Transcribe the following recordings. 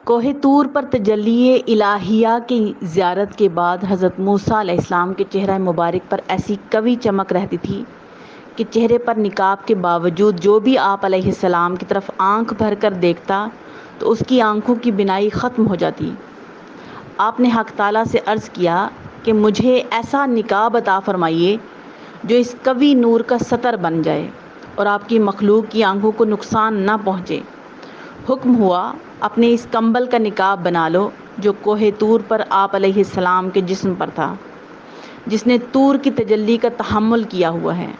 کوہ طور پر تجلی الہیہ کی زیارت کے بعد حضرت موسیٰ علیہ السلام کے چہرہ مبارک پر ایسی قوی چمک رہتی تھی کہ چہرے پر نقاب کے باوجود جو بھی آپ علیہ السلام کی طرف آنکھ بھر کر دیکھتا تو اس کی آنکھوں کی بینائی ختم ہو جاتی۔ آپ نے حق تعالیٰ سے عرض کیا کہ مجھے ایسا نقاب عطا فرمائیے جو اس قوی نور کا ستر بن جائے اور آپ کی مخلوق کی آنکھوں کو نقصان نہ پہنچے۔ حکم ہوا، اپنے اس کمبل کا نقاب بنا لو جو کوہ طور پر آپ علیہ السلام کے جسم پر تھا، جس نے طور کی تجلی کا تحمل کیا ہوا ہے۔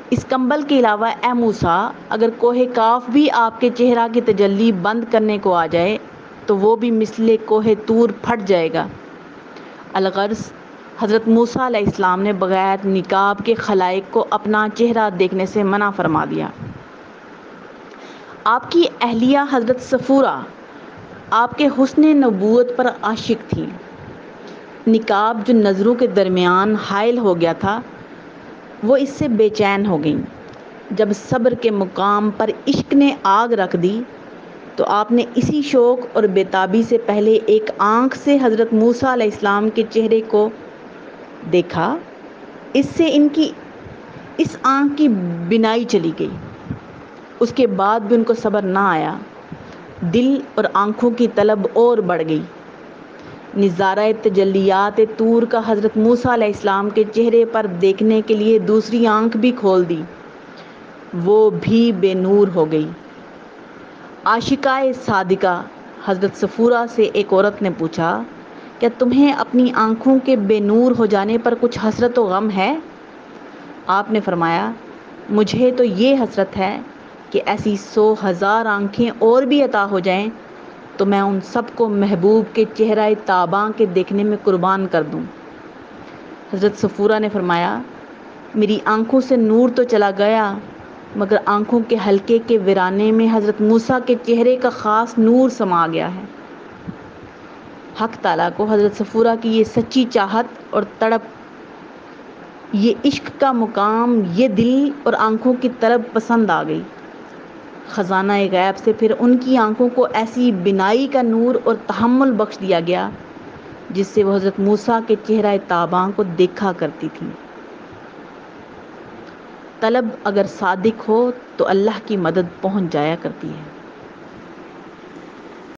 اس کمبل کے علاوہ اے موسیٰ، اگر کوہ کاف بھی آپ کے چہرہ کی تجلی بند کرنے کو آ جائے تو وہ بھی مثل کوہ طور پھٹ جائے گا۔ الغرض حضرت موسیٰ علیہ السلام نے بغیر نقاب کے خلائق کو اپنا چہرہ دیکھنے سے منع فرما دیا۔ آپ کی اہلیہ حضرت صفورہ آپ کے حسن نبوت پر عاشق تھیں۔ نقاب جو نظروں کے درمیان حائل ہو گیا تھا وہ اس سے بے چین ہو گئیں۔ جب صبر کے مقام پر عشق نے آگ رکھ دی تو آپ نے اسی شوق اور بےتابی سے پہلے ایک آنکھ سے حضرت موسیٰ علیہ السلام کے چہرے کو دیکھا، اس سے ان کی اس آنکھ کی بینائی چلی گئی۔ اس کے بعد بھی ان کو صبر نہ آیا، دل اور آنکھوں کی طلب اور بڑھ گئی۔ نظارہ تجلیات طور کا حضرت موسیٰ علیہ السلام کے چہرے پر دیکھنے کے لیے دوسری آنکھ بھی کھول دی، وہ بھی بے نور ہو گئی۔ عاشقہ صادقہ حضرت صفورہ سے ایک عورت نے پوچھا، کیا تمہیں اپنی آنکھوں کے بے نور ہو جانے پر کچھ حسرت و غم ہے؟ آپ نے فرمایا، مجھے تو یہ حسرت ہے کہ ایسی 100,000 آنکھیں اور بھی عطا ہو جائیں تو میں ان سب کو محبوب کے چہرہ تاباں کے دیکھنے میں قربان کر دوں۔ حضرت صفورہ نے فرمایا، میری آنکھوں سے نور تو چلا گیا مگر آنکھوں کے حلقے کے ویرانے میں حضرت موسیٰ کے چہرے کا خاص نور سما گیا ہے۔ حق تعالیٰ کو حضرت صفورہ کی یہ سچی چاہت اور تڑپ، یہ عشق کا مقام، یہ دل اور آنکھوں کی طلب پسند آ گئی۔ خزانہ غیب سے پھر ان کی آنکھوں کو ایسی بینائی کا نور اور تحمل بخش دیا گیا جس سے وہ حضرت موسیٰ کے چہرہ تاباں کو دیکھا کرتی تھیں۔ طلب اگر صادق ہو تو اللہ کی مدد پہنچ جایا کرتی ہے۔